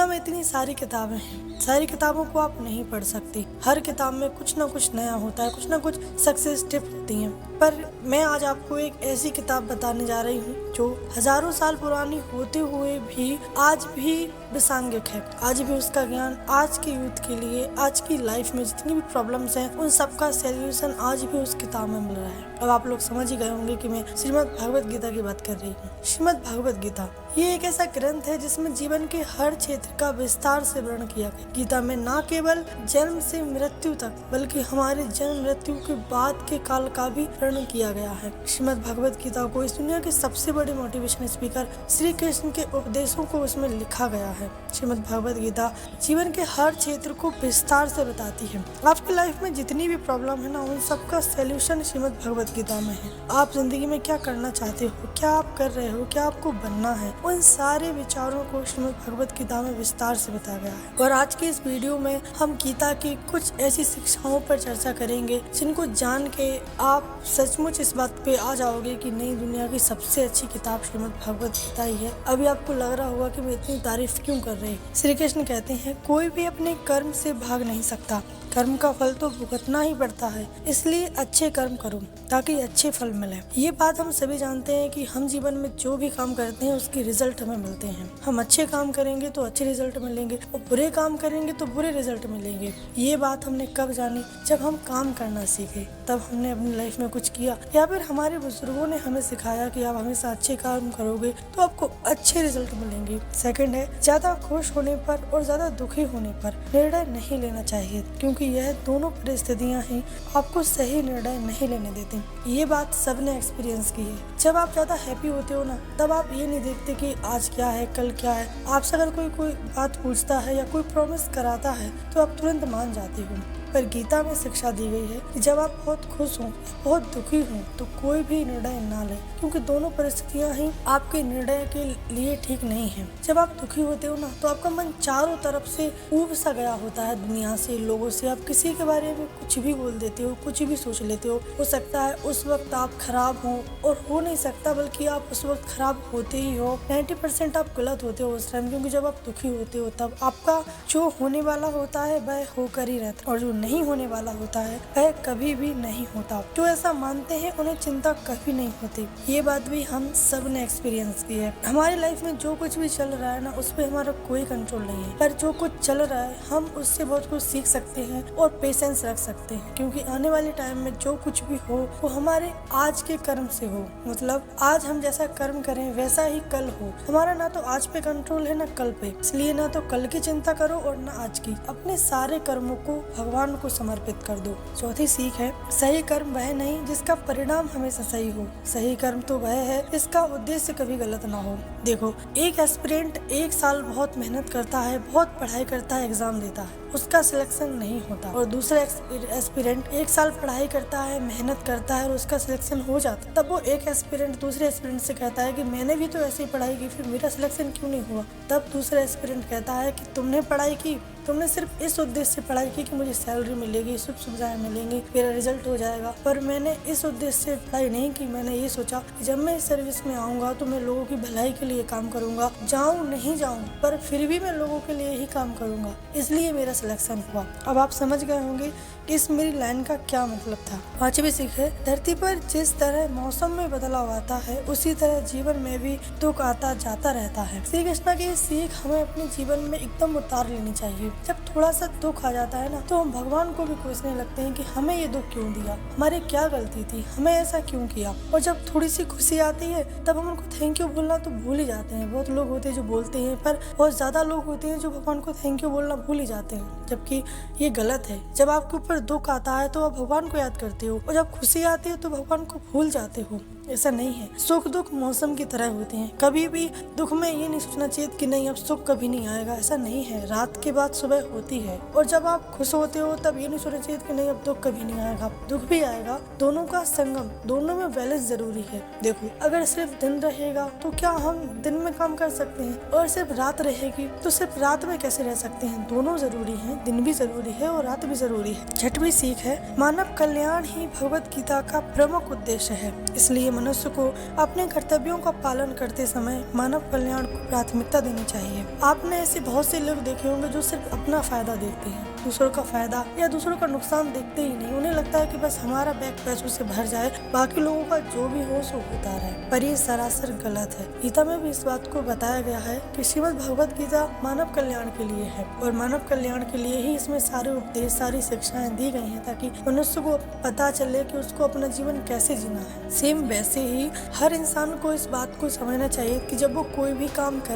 दुनिया में इतनी सारी किताबें हैं, सारी किताबों को आप नहीं पढ़ सकती। हर किताब में कुछ ना कुछ नया होता है, कुछ ना कुछ सक्सेस टिप होती हैं। पर मैं आज आपको एक ऐसी किताब बताने जा रही हूँ जो हजारों साल पुरानी होते हुए भी आज भी प्रासंगिक है। आज भी उसका ज्ञान आज के यूथ के लिए, आज की लाइफ में जितनी भी प्रॉब्लम्स हैं उन सबका सॉल्यूशन आज भी उस किताब में मिल रहा है। अब आप लोग समझ ही गए होंगे कि मैं श्रीमद् भगवत गीता की बात कर रही हूँ। श्रीमद् भगवत गीता ये एक ऐसा ग्रंथ है जिसमें जीवन के हर क्षेत्र का विस्तार से वर्णन किया गया। गीता में न केवल जन्म से मृत्यु तक बल्कि हमारे जन्म मृत्यु के बाद के काल का भी वर्णन किया गया है। श्रीमद् भगवत गीता को इस दुनिया के सबसे बड़े मोटिवेशन स्पीकर श्री कृष्ण के उपदेशों को उसमें लिखा गया है। श्रीमद् भगवत गीता जीवन के हर क्षेत्र को विस्तार से बताती है। आपकी लाइफ में जितनी भी प्रॉब्लम है ना, उन सबका सॉल्यूशन श्रीमद् भगवत गीता में है। आप जिंदगी में क्या करना चाहते हो, क्या आप कर रहे हो, क्या आपको बनना है, उन सारे विचारों को श्रीमद् भगवत गीता में विस्तार से बताया गया है। और आज की इस वीडियो में हम गीता की कुछ ऐसी शिक्षाओं पर चर्चा करेंगे जिनको जान के आप सचमुच इस बात पे आ जाओगे कि नई दुनिया की सबसे अच्छी किताब श्रीमद् भगवत गीता ही है। अभी आपको लग रहा होगा कि मैं इतनी तारीफ क्यों कर रही हूँ। श्री कृष्ण कहते हैं कोई भी अपने कर्म से भाग नहीं सकता, कर्म का फल तो भुगतना ही पड़ता है, इसलिए अच्छे कर्म करो ताकि अच्छे फल मिले। ये बात हम सभी जानते हैं कि हम जीवन में जो भी काम करते हैं उसके रिजल्ट हमें मिलते हैं। हम अच्छे काम करेंगे तो अच्छे रिजल्ट मिलेंगे और बुरे काम करेंगे तो बुरे रिजल्ट मिलेंगे। ये बात हमने कब जानी? जब हम काम करना सीखे, तब हमने अपनी लाइफ में कुछ किया या फिर हमारे बुजुर्गों ने हमें सिखाया कि आप हमेशा अच्छे काम करोगे तो आपको अच्छे रिजल्ट मिलेंगे। सेकंड है, ज्यादा खुश होने पर और ज्यादा दुखी होने पर निर्णय नहीं लेना चाहिए, क्योंकि यह दोनों परिस्थितियां ही आपको सही निर्णय नहीं लेने देती। ये बात सबने एक्सपीरियंस की है। जब आप ज्यादा हैप्पी होते हो ना, तब आप ये नहीं देखते कि आज क्या है, कल क्या है। आपसे अगर कोई बात पूछता है या कोई प्रॉमिस कराता है तो आप तुरंत मान जाते हो। पर गीता में शिक्षा दी गई है कि जब आप बहुत खुश हो, बहुत दुखी हो, तो कोई भी निर्णय ना ले, क्योंकि दोनों परिस्थितियां ही आपके निर्णय के लिए ठीक नहीं है। जब आप दुखी होते हो ना, तो आपका मन चारों तरफ से ऊब सा गया होता है, दुनिया से, लोगों से। आप किसी के बारे में कुछ भी बोल देते हो, कुछ भी सोच लेते हो सकता है उस वक्त आप खराब हो, और हो नहीं सकता बल्कि आप उस वक्त खराब होते ही हो। 90% आप गलत होते हो उस टाइम, क्योंकि जब आप दुखी होते हो तब आपका जो होने वाला होता है वह होकर ही रहता है, और जो नहीं होने वाला होता है वह कभी भी नहीं होता। जो ऐसा मानते हैं उन्हें चिंता कभी नहीं होती। ये बात भी हम सब ने एक्सपीरियंस की है। हमारी लाइफ में जो कुछ भी चल रहा है ना, उस पर हमारा कोई कंट्रोल नहीं है, पर जो कुछ चल रहा है हम उससे बहुत कुछ सीख सकते हैं और पेशेंस रख सकते हैं, क्योंकि आने वाले टाइम में जो कुछ भी हो वो हमारे आज के कर्म से हो। मतलब आज हम जैसा कर्म करें वैसा ही कल हो। हमारा ना तो आज पे कंट्रोल है ना कल पे, इसलिए ना तो कल की चिंता करो और ना आज की। अपने सारे कर्मों को भगवान को समर्पित कर दो। चौथी सीख है, सही कर्म वह नहीं जिसका परिणाम हमेशा सही हो, सही कर्म तो वह है जिसका उद्देश्य कभी गलत ना हो। देखो, एक एस्पिरेंट 1 साल बहुत मेहनत करता है, बहुत पढ़ाई करता है, एग्जाम देता है, उसका सिलेक्शन नहीं होता। और दूसरा एस्पिरेंट 1 साल पढ़ाई करता है, मेहनत करता है और उसका सिलेक्शन हो जाता है। तब वो एक एस्पिरेंट दूसरे एस्पिरेंट से कहता है कि मैंने भी तो ऐसे ही पढ़ाई की, फिर मेरा सिलेक्शन क्यों नहीं हुआ? तब दूसरा एस्पिरेंट कहता है कि तुमने पढ़ाई की, तुमने सिर्फ इस उद्देश्य से पढ़ाई की कि मुझे सैलरी मिलेगी, सुख सुविधाएं मिलेंगी, मेरा रिजल्ट हो जाएगा। पर मैंने इस उद्देश्य से पढ़ाई नहीं की। मैंने ये सोचा कि जब मैं इस सर्विस में आऊंगा तो मैं लोगों की भलाई के लिए काम करूंगा, जाऊं नहीं जाऊं पर फिर भी मैं लोगों के लिए ही काम करूंगा, इसलिए मेरा सिलेक्शन हुआ। अब आप समझ गए होंगे इस मेरी लाइन का क्या मतलब था। पांचवी सीख है, धरती पर जिस तरह मौसम में बदलाव आता है उसी तरह जीवन में भी दुख आता जाता रहता है। श्री कृष्ण की सीख हमें अपने जीवन में एकदम उतार लेनी चाहिए। जब थोड़ा सा दुख आ जाता है ना, तो हम भगवान को भी कोसने लगते हैं कि हमें ये दुख क्यों दिया, हमारी क्या गलती थी, हमें ऐसा क्यों किया। और जब थोड़ी सी खुशी आती है तब हम उनको थैंक यू बोलना तो भूल ही जाते हैं। बहुत लोग होते हैं जो बोलते हैं, पर बहुत ज्यादा लोग होते हैं जो भगवान को थैंक यू बोलना भूल ही जाते हैं, जबकि ये गलत है। जब आपके ऊपर दुख आता है तो आप भगवान को याद करते हो, और जब खुशी आती है तो भगवान को भूल जाते हो। ऐसा नहीं है। सुख दुख मौसम की तरह होते हैं। कभी भी दुख में ये नहीं सोचना चाहिए कि नहीं अब सुख कभी नहीं आएगा, ऐसा नहीं है। रात के बाद सुबह होती है। और जब आप खुश होते हो तब ये नहीं सोचना चाहिए कि नहीं अब दुख कभी नहीं आएगा, दुख भी आएगा। दोनों का संगम, दोनों में बैलेंस जरूरी है। देखो, अगर सिर्फ दिन रहेगा तो क्या हम दिन में काम कर सकते हैं, और सिर्फ रात रहेगी तो सिर्फ रात में कैसे रह सकते हैं? दोनों जरूरी है, दिन भी जरूरी है और रात भी जरूरी है। छठवीं सीख है, मानव कल्याण ही भगवत गीता का प्रमुख उद्देश्य है, इसलिए मनुष्य को अपने कर्तव्यों का पालन करते समय मानव कल्याण को प्राथमिकता देनी चाहिए। आपने ऐसे बहुत से लोग देखे होंगे जो सिर्फ अपना फायदा देखते हैं, दूसरों का फायदा या दूसरों का नुकसान देखते ही नहीं। उन्हें लगता है कि बस हमारा बैग पैसों से भर जाए, बाकी लोगों का जो भी हो सो होता रहे। पर ये सरासर गलत है। गीता में भी इस बात को बताया गया है कि श्रीमद् भगवत गीता मानव कल्याण के लिए है और मानव कल्याण के लिए ही इसमें सारे उपदेश, सारी शिक्षाएं दी गई हैं ताकि मनुष्य को पता चले कि उसको अपना जीवन कैसे जीना है। सेम वैसे ही हर इंसान को इस बात को समझना चाहिए कि जब वो कोई भी काम करे